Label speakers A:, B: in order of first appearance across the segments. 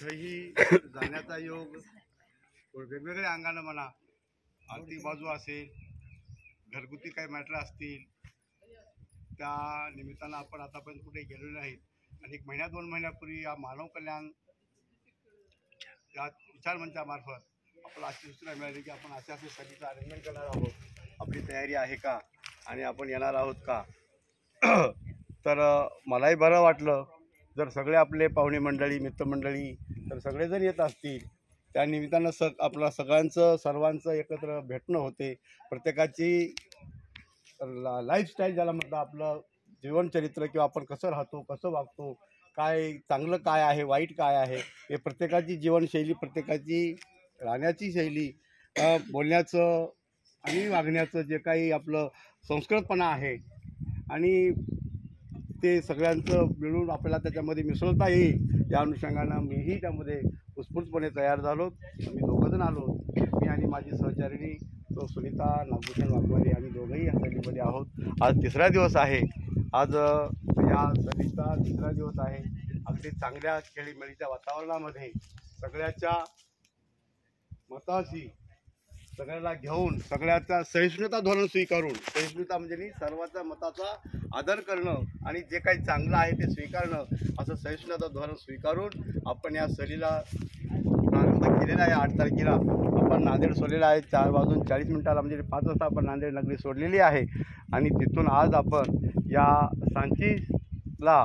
A: कुठेही जाण्याचा योग वेगवेगळ्या अंगानं म्हणा, आर्थिक बाजू असेल, घरगुती काही मॅटर असतील, त्या निमित्तानं आपण आतापर्यंत कुठे गेलो नाही. आणि एक महिन्या 2 महिन्यापूर्वी या मानव कल्याण या विचारमंचामार्फत आपल्याला अशी सूचना मिळाली की आपण अशा सहलीचं अरेंजमेंट करणार आहोत. आपली तयारी आहे का आणि आपण येणार आहोत का. तर मलाही बरं वाटलं जर सगळे आपले पाहुणे मंडळी, मित्रमंडळी तर सगळेजण येत असतील. त्या निमित्तानं आपलं सर्वांचं एकत्र भेटणं होते. प्रत्येकाची लाईफस्टाईल ज्याला म्हणतात, आपलं जीवनचरित्र किंवा आपण कसं राहतो, कसं वागतो, काय चांगलं काय आहे, वाईट काय आहे, हे प्रत्येकाची जीवनशैली, प्रत्येकाची राहण्याची शैली, बोलण्याचं आणि वागण्याचं जे आपलं संस्कृतपणा आहे आणि ते सगळ्यांचं मिळून आपल्याला त्याच्यामध्ये मिसळता येईल या अनुषंगानं मीही त्यामध्ये उत्स्फूर्तपणे तयार झालो. आम्ही दोघंजण आलो, मी आणि माझी सहचारिणी तो सुनीता नागभूषण वाघमारे, आम्ही दोघंही या सहलीमध्ये आहोत. आज 3रा दिवस आहे. आज या सहलीचा 3रा दिवस आहे. अगदी चांगल्या खेळीमेळीच्या वातावरणामध्ये सगळ्याच्या मताशी सगळ्याला घेऊन, सगळ्याचा सहिष्णुता धोरण स्वीकारून, सहिष्णुता म्हणजे सर्वांच्या मताचा आदर करणं आणि जे काही चांगलं आहे ते स्वीकारणं, असं सहिष्णुता धोरण स्वीकारून आपण या सहलीला प्रारंभ केलेला आहे. 8 तारखेला आपण नांदेड सोडलेला आहे. 4:40 म्हणजे 5 वाजता आपण नांदेड नगरी सोडलेली आहे. आणि तिथून आज आपण या सांचीला,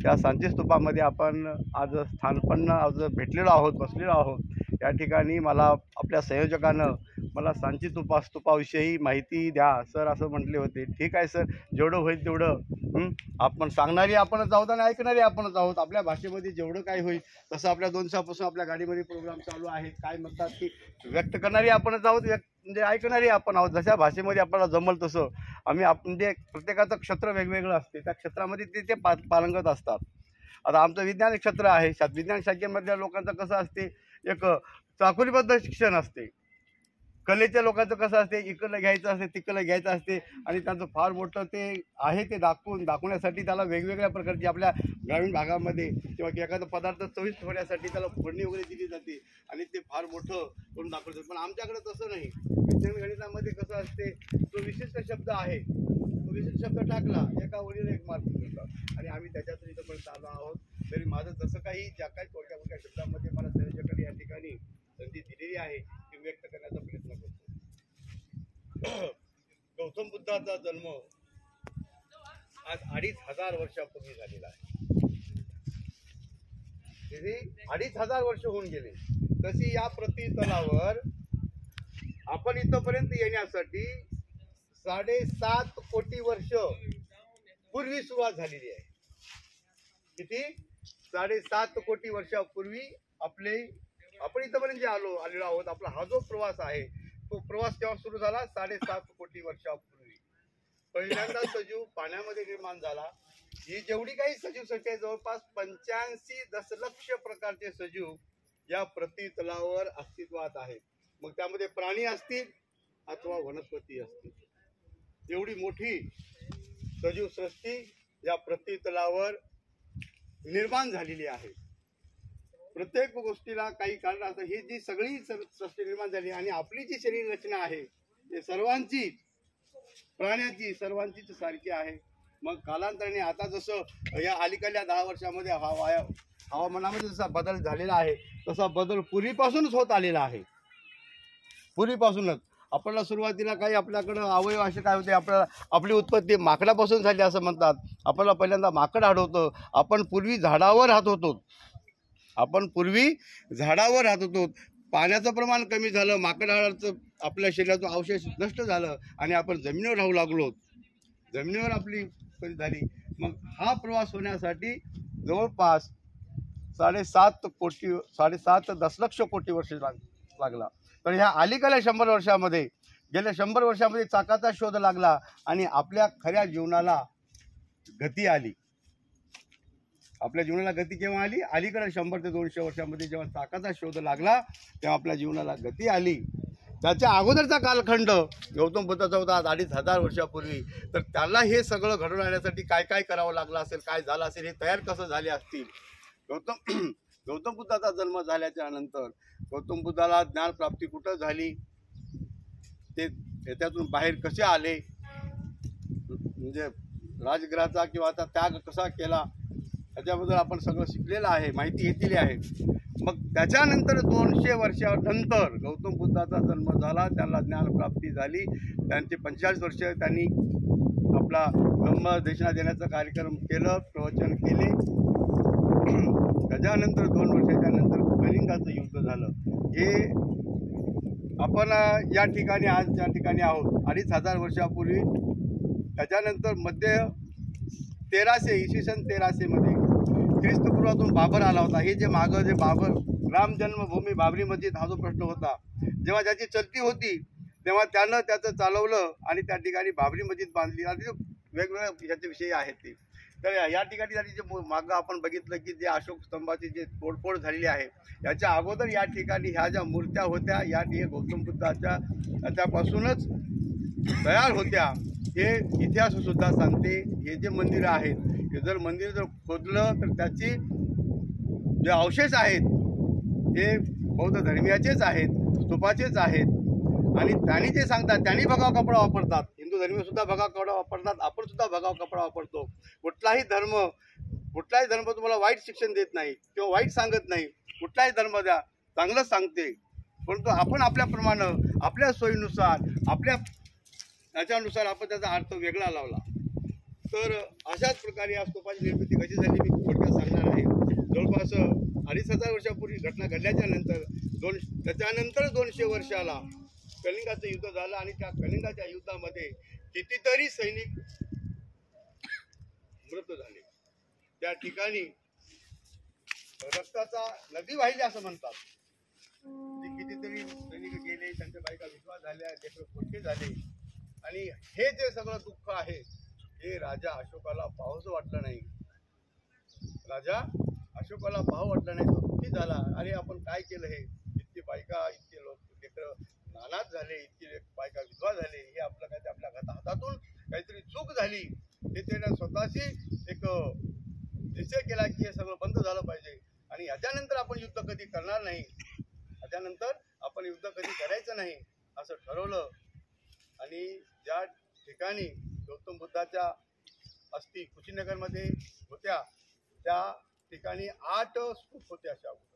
A: त्या सांची स्तूपामध्ये आपण आज स्थानपन्न आज भेटलेलो आहोत, बसलेलो आहोत. या ठिकाणी मला आपल्या संयोजकानं मला सांची स्तूपाविषयी माहिती द्या सर असं म्हटले होते. ठीक आहे सर, जेवढं होईल तेवढं आपण सांगणारी आपणच आहोत आणि ऐकणारी आपणच आहोत. आपल्या भाषेमध्ये जेवढं काय होईल तसं आपल्या 2 दिवसापासून आपल्या गाडीमध्ये प्रोग्राम चालू आहेत. काय म्हणतात की व्यक्त करणारी आपणच आहोत, म्हणजे ऐकणारी आपण आहोत. जशा भाषेमध्ये आपल्याला जमल तसं आम्ही म्हणजे प्रत्येकाचं क्षेत्र वेगवेगळं असते, त्या क्षेत्रामध्ये ते पारंगत असतात. आता आमचं विज्ञान क्षेत्र आहे. विज्ञान शाखेमधल्या लोकांचं कसं असते, एक चाकोरीबद्ध शिक्षण असते. कलेच्या लोकांचं कसं असते, इकडलं घ्यायचं असते, तिकडलं घ्यायचं असते आणि त्यांचं फार मोठं ते आहे ते दाखवण्यासाठी त्याला वेगवेगळ्या प्रकारची आपल्या ग्रामीण भागामध्ये किंवा एखादा पदार्थ चविष्ट होण्यासाठी त्याला फोडणी वगैरे दिली जाते आणि ते फार मोठं करून दाखवतात. पण आमच्याकडे तसं नाही. विज्ञान गणितामध्ये कसं असते, जो विशिष्ट शब्द आहे तो विशिष्ट शब्द टाकला, एका ओळीला 1 मार्क मिळतात आणि आम्ही त्याच्यातून इथं पण चालू आहोत. तरी माझं जसं काही ज्या काही थोड्या मोठ्या शब्दामध्ये मला संयोजकांनी या ठिकाणी संधी दिलेली आहे ती व्यक्त करण्याचा प्रयत्न करतो. गौतम बुद्धाचा जन्म आज 2,500 वर्षापूर्वी झालेला आहे. 2,500 वर्ष होऊन गेले. तशी या प्रतितलावर आपण इथपर्यंत येण्यासाठी 7.5 कोटी वर्ष पूर्वी सुरुवात झालेली आहे. किती? 7.5 कोटी वर्षापूर्वी आपण इथपर्यंत जे आलेलो आहोत. आपला हा जो प्रवास आहे तो प्रवास केव्हा सुरू झाला? 7.5 कोटी वर्षापूर्वी. पहिल्यांदा सजीव पाण्यामध्ये निर्माण झाला. ही जेवढी काही सजीव सृष्टी आहे, जवळपास 85 दशलक्ष प्रकारचे सजीव या प्रतितलावर अस्तित्वात आहेत. मग त्यामध्ये प्राणी असतील अथवा वनस्पती असतील. एवढी मोठी सजीव सृष्टी या प्रतितलावर निर्माण झालेली आहे. प्रत्येक गोष्टीला काही कारण असतं. ही जी सगळी सृष्टी निर्माण झाली आणि आपली जी शरीर रचना आहे ते सर्वांची, प्राण्याची सर्वांचीच सारखी आहे. मग कालांतराने आता जसं या अलीकडल्या 10 वर्षामध्ये हवामानामध्ये जसा बदल झालेला आहे तसा बदल पूर्वीपासूनच होत आलेला आहे. पूर्वीपासूनच आपल्याला सुरुवातीला काही आपल्याकडं अवयव असे काय होते, आपली उत्पत्ती माकडापासून झाली असं म्हणतात. आपल्याला पहिल्यांदा माकड आढळतं. आपण पूर्वी झाडावर राहत होतो. पाण्याचं प्रमाण कमी झालं, माकडाचं आपल्या शरीराचं अवशेष नष्ट झालं आणि आपण जमिनीवर राहू लागलो. जमिनीवर आपली झाली. मग हा प्रवास होण्यासाठी जवळपास 7.5 दशलक्ष कोटी वर्ष लागला. तर ह्या अलीकडल्या 100 वर्षामध्ये, गेल्या 100 वर्षामध्ये चाकाचा शोध लागला आणि आपल्या खऱ्या जीवनाला गती आली. आपल्या जीवनाला गती केव्हा आली? अलीकडे 100 ते 200 वर्षामध्ये जेव्हा चाकाचा शोध लागला तेव्हा आपल्या जीवनाला गती आली. त्याच्या अगोदरचा कालखंड गौतम बुद्धाचा होता 2,500 वर्षापूर्वी. तर त्याला हे सगळं घडवून आणण्यासाठी काय काय करावं लागलं असेल, काय झालं असेल, हे तयार कसं झाले असतील. गौतम बुद्धाचा जन्म झाल्याच्या नंतर गौतम बुद्धाला ज्ञानप्राप्ती कुठं झाली, ते त्याच्यातून बाहेर कसे आले, म्हणजे राजगृहाचा किंवा आता त्याग कसा केला, त्याच्याबद्दल आपण सगळं शिकलेलं आहे, माहिती घेतलेली आहे. मग त्याच्यानंतर 200 वर्षानंतर गौतम बुद्धाचा जन्म झाला, त्याला ज्ञानप्राप्ती झाली. त्यांचे 45 वर्ष त्यांनी आपला ब्रह्मदेशना देण्याचा कार्यक्रम केलं, प्रवचन केले. त्याच्यानंतर 2 वर्षाच्या नंतर कलिंगाचं युद्ध झालं. हे आपण या ठिकाणी आज या ठिकाणी आहोत 2500 वर्षापूर्वी. त्याच्यानंतर मध्ये 1300 इसवी सन 1300 मध्ये ख्रिस्तपूर्वातून बाबर आला होता. हे जे मागं जे बाबर राम जन्मभूमी बाबरी मस्जिद हा जो प्रश्न होता, जेव्हा ज्याची चलती होती तेव्हा त्यानं त्याचं चालवलं आणि त्या ठिकाणी बाबरी मस्जिद बांधली. आणि वेगवेगळ्या ह्याचे विषय आहेत ते. तर या ठिकाणी जे मागं आपण बघितलं की जे अशोक स्तंभाची जे तोडफोड झालेली आहे, याच्या अगोदर या ठिकाणी ह्या ज्या मूर्त्या होत्या या ठिकाणी गौतम बुद्धाच्या त्यापासूनच तयार होत्या. हे इतिहाससुद्धा सांगते. हे जे मंदिरं आहेत, हे जर मंदिर जर खोदलं तर त्याची जे अवशेष आहेत हे बौद्ध धर्मीयाचेच आहेत, स्तूपाचेच आहेत. आणि त्यांनी जे सांगतात त्यांनी भगाव कपडा वापरतात. हिंदू धर्मीयसुद्धा भगाव कपडा वापरतात, आपण सुद्धा भगाव कपडा वापरतो. कुठलाही धर्म तुम्हाला वाईट शिक्षण देत नाही किंवा वाईट सांगत नाही. कुठलाही धर्म द्या, चांगलंच सांगते. परंतु आपण आपल्याप्रमाणे आपल्या सोयीनुसार आपल्या याच्यानुसार आपण त्याचा अर्थ वेगळा लावला. तर अशाच प्रकारे या स्तूपाची निर्मिती कशी झाली मी थोडक्यात सांगणार आहे. जवळपास 2500 वर्षापूर्वी घटना घडल्याच्या नंतर त्याच्यानंतर 200 वर्षाला कलिंगाचं युद्ध झालं. आणि त्या कलिंगाच्या युद्धामध्ये कितीतरी सैनिक मृत झाले. त्या ठिकाणी रक्ताचा नदी वाहिली असं म्हणतात. कितीतरी सैनिक गेले, त्यांच्या बायका विधवा झाल्या, लेकरं पोटके झाले. आणि हे जे सगळं दुःख आहे हे राजा अशोकाला पाहूच वाटलं नाही. राजा अशोकाला पाहू वाटलं नाही. तो दुःखी झाला. अरे आपण काय केलं, हे इतकी बायका, इतके लोक लेकरं नानाथ झाले, इतकी बायका विधवा झाले, हे आपलं काय आपल्या हातातून काहीतरी चूक झाली. हे त्याने स्वतःशी एक निश्चय केला की हे सगळं बंद झालं पाहिजे. आणि याच्यानंतर आपण युद्ध कधी करणार नाही, याच्यानंतर आपण युद्ध कधी करायचं नाही असं ठरवलं. आणि ज्या ठिकाणी गौतम बुद्धाच्या अस्थी कुशीनगरमध्ये होत्या त्या ठिकाणी 8 स्तूप होते अशा अगोदर.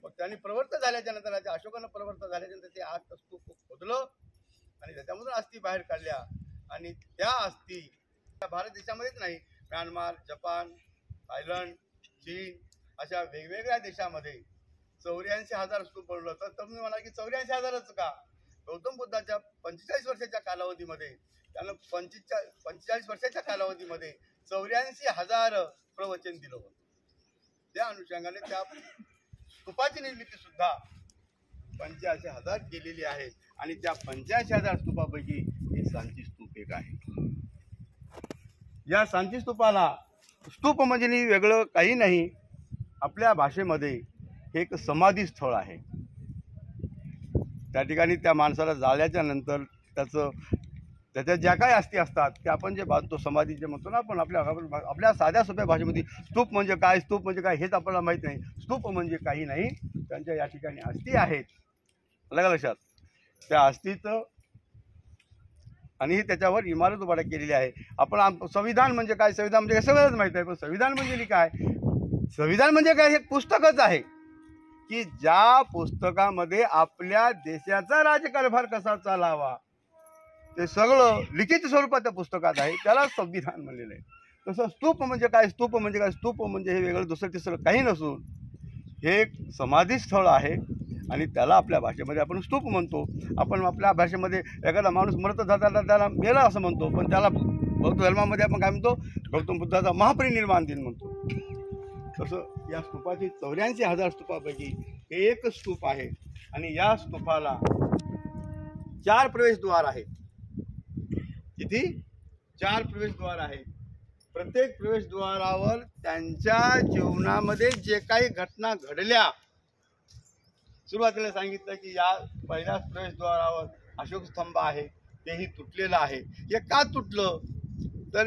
A: मग त्यांनी प्रवृत्त झाल्याच्या नंतर, अशोकानं प्रवृत्त झाल्याच्या नंतर ते 8 स्तूप खोदलं आणि त्याच्यामधून अस्थी बाहेर काढल्या. आणि त्या अस्थी भारत देशामध्येच नाही, म्यानमार, जपान, थायलंड, चीन अशा वेगवेगळ्या देशामध्ये 84,000 स्तूप बनवलं. तर तुम्ही म्हणाल की 84,000च का? गौतम बुद्धाच्या 45 वर्षाच्या कालावधीमध्ये त्यानं 45 वर्षाच्या कालावधीमध्ये 84,000 प्रवचन दिलं होतं. त्या अनुषंगाने त्या स्तूपाची निर्मिती सुद्धा 85,000 केलेली आहे. आणि त्या 85,000 स्तूपापैकी हे सांची स्तूप एक आहे. या सांची स्तूपाला स्तूप म्हणजे वेगळं काही नाही, आपल्या भाषेमध्ये हे एक समाधी स्थळ आहे. त्या ठिकाणी त्या माणसाला जाळल्याच्या नंतर त्याच्या ज्या काही अस्थी असतात ते आपण जे बांधतो समाधी जे म्हणतो ना आपण आपल्या साध्या सोप्या भाषेमध्ये स्तूप म्हणजे काय, स्तूप म्हणजे काय हेच आपल्याला माहीत नाही. स्तूप म्हणजे काही नाही, त्यांच्या या ठिकाणी अस्थी आहेत. लक्षात त्या अस्थीचं आणि त्याच्यावर इमारत उभा केलेली आहे. आपण संविधान म्हणजे काय, संविधान म्हणजे काय सगळंच माहीत आहे. पण संविधान म्हणजे काय, संविधान म्हणजे काय हे पुस्तकच आहे की ज्या पुस्तकामध्ये आपल्या देशाचा राज्यकारभार कसा चालावा ते सगळं लिखित स्वरूपात त्या पुस्तकात आहे, त्याला संविधान म्हणलेलं आहे. तसं स्तूप म्हणजे काय, स्तूप म्हणजे काय, स्तूप म्हणजे हे वेगळं दुसरं तिसरं काही नसून हे एक समाधी स्थळ आहे. आणि त्याला आपल्या भाषेमध्ये आपण स्तूप म्हणतो. आपण आपल्या भाषेमध्ये एखादा माणूस मरत जाताना त्याला मेला असं म्हणतो, पण त्याला बौद्ध धर्मामध्ये आपण काय म्हणतो, गौतम बुद्धाचा महापरिनिर्वाण दिन म्हणतो. तसं या स्तूपाची 84,000 स्तूपापैकी हे एक स्तूप आहे. आणि या स्तूपाला 4 प्रवेशद्वार आहेत. किती? 4 प्रवेशद्वार आहेत. प्रत्येक प्रवेशद्वारावर त्यांच्या जीवनामध्ये जे काही घटना घडल्या, सुरुवातीला सांगितलं की या पहिल्या प्रवेशद्वारावर अशोक स्तंभ आहे, तेही तुटलेलं आहे. हे का तुटलं तर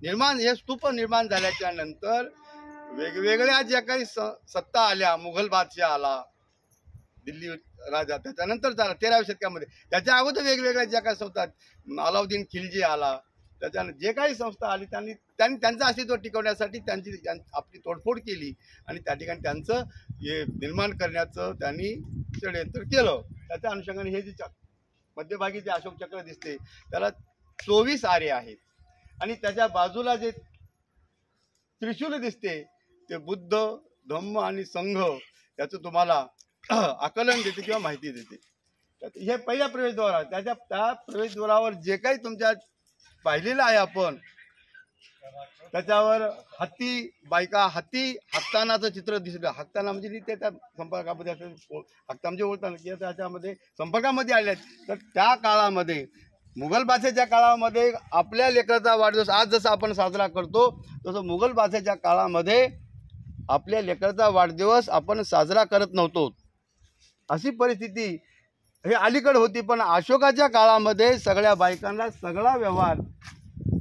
A: हे स्तूप निर्माण झाल्याच्या नंतर वेगवेगळ्या ज्या काही सत्ता आल्या, मुघल बादशाह आला, दिल्ली राजा, त्याच्यानंतर झाला 13व्या शतकामध्ये. त्याच्या अगोदर वेगवेगळ्या ज्या काही संस्था, अलाउद्दीन खिलजी आला, त्याच्यानं जे काही संस्था आली त्यांनी त्यांचं अस्तित्व टिकवण्यासाठी त्यांची आपली तोडफोड केली आणि त्या ठिकाणी त्यांचं हे निर्माण करण्याचं त्यांनी षडयंत्र केलं. त्याच्या अनुषंगाने हे जे मध्यभागी जे अशोक चक्र दिसते त्याला 24 आरे आहेत आणि त्याच्या बाजूला जे त्रिशूल दिसते ते बुद्ध, धम्म आणि संघ याचं तुम्हाला आकलन देते किंवा माहिती देते. हे पहिल्या प्रवेशद्वार, त्या प्रवेशद्वारावर जे काही तुमच्या पाहिलेलं आहे आपण, त्याच्यावर हत्ती, बायका हत्ती हाकतानाचं चित्र दिसलं. हाकताना म्हणजे ते त्या संपर्कामध्ये असेल, हाकता म्हणजे ओळखताना किंवा त्याच्यामध्ये संपर्कामध्ये आले आहेत. तर त्या काळामध्ये मुघल बादशाच्या काळामध्ये आपल्या लेकराचा वाढदिवस आज जसा आपण साजरा करतो तसं मुघल बादशाच्या काळामध्ये आपल्या लेकराचा वाढदिवस आपण साजरा करत नव्हतो. अशी परिस्थिती हे अलीकडे होती. पण अशोकाच्या काळामध्ये सगळ्या बायकांना सगळा व्यवहार,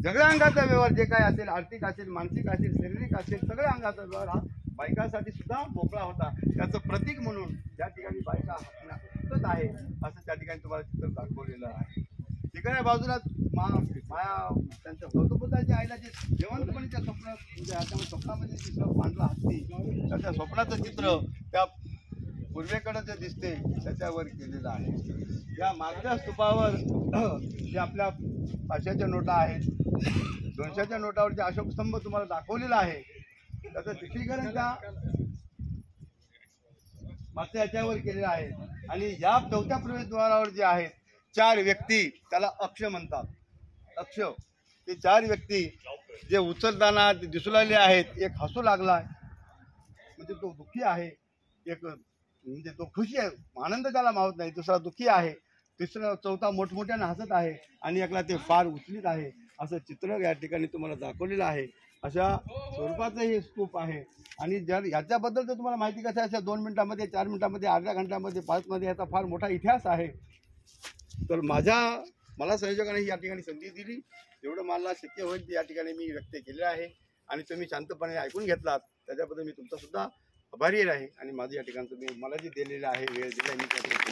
A: सगळ्या अंगाचा व्यवहार जे काय असेल, आर्थिक असेल, मानसिक असेल, शारीरिक असेल, सगळ्या अंगाचा व्यवहार हा बायकांसाठी सुद्धा मोकळा होता. त्याचं प्रतीक म्हणून त्या ठिकाणी बायका हसत आहे असं त्या ठिकाणी तुम्हाला चित्र दाखवलेलं आहे. तिकडे बाजूला माया त्यांच्या गौतमबुद्धाच्या आईला जे जेवणपणीच्या स्वप्न, म्हणजे त्यामुळे स्वप्नामध्ये दिसलं पांढरा हत्ती, त्याच्या स्वप्नाचं चित्र त्या पूर्वेकडे जे दिसते त्याच्यावर केलेलं आहे. या मागच्या स्तूपावर जे आपल्या 500च्या नोटा आहेत, 200च्या नोटावर जे अशोक स्तंभ तुम्हाला दाखवलेला आहे त्याचं चित्रीकरण त्या मागच्या याच्यावर केलेलं आहे. आणि या 4थ्या प्रवेशद्वारावर जे आहेत 4 व्यक्ती, त्याला अक्ष म्हणतात. अक्ष, ते 4 व्यक्ती जे उचलताना दिसू लागले आहेत. एक हसू लागला म्हणजे तो दुःखी आहे, एक म्हणजे तो खुशी आहे, आनंद त्याला मावत नाही, दुसरा दुःखी आहे, चौथा मोठमोठ्याने हसत आहे आणि एकला ते फार उचलीत आहे. असं चित्र या ठिकाणी तुम्हाला दाखवलेलं आहे. अशा स्वरूपाचं हे स्तूप आहे. आणि जर याच्याबद्दल जर तुम्हाला माहिती कसं आहे, 2 मिनिटामध्ये, 4 मिनिटामध्ये, अर्ध्या घंट्यामध्ये, 5 मध्ये याचा फार मोठा इतिहास आहे. तर मला संयोजकाने या ठिकाणी संधी दिली, एवढं मला शक्य होईल या ठिकाणी मी व्यक्त केले आहे आणि तुम्ही शांतपणे ऐकून घेतलात त्याच्याबद्दल मी तुमचा सुद्धा आभारी आहे. आणि माझं या ठिकाणी तुम्ही मला जे दिलेलं आहे वेळ दिला मी त्यासाठी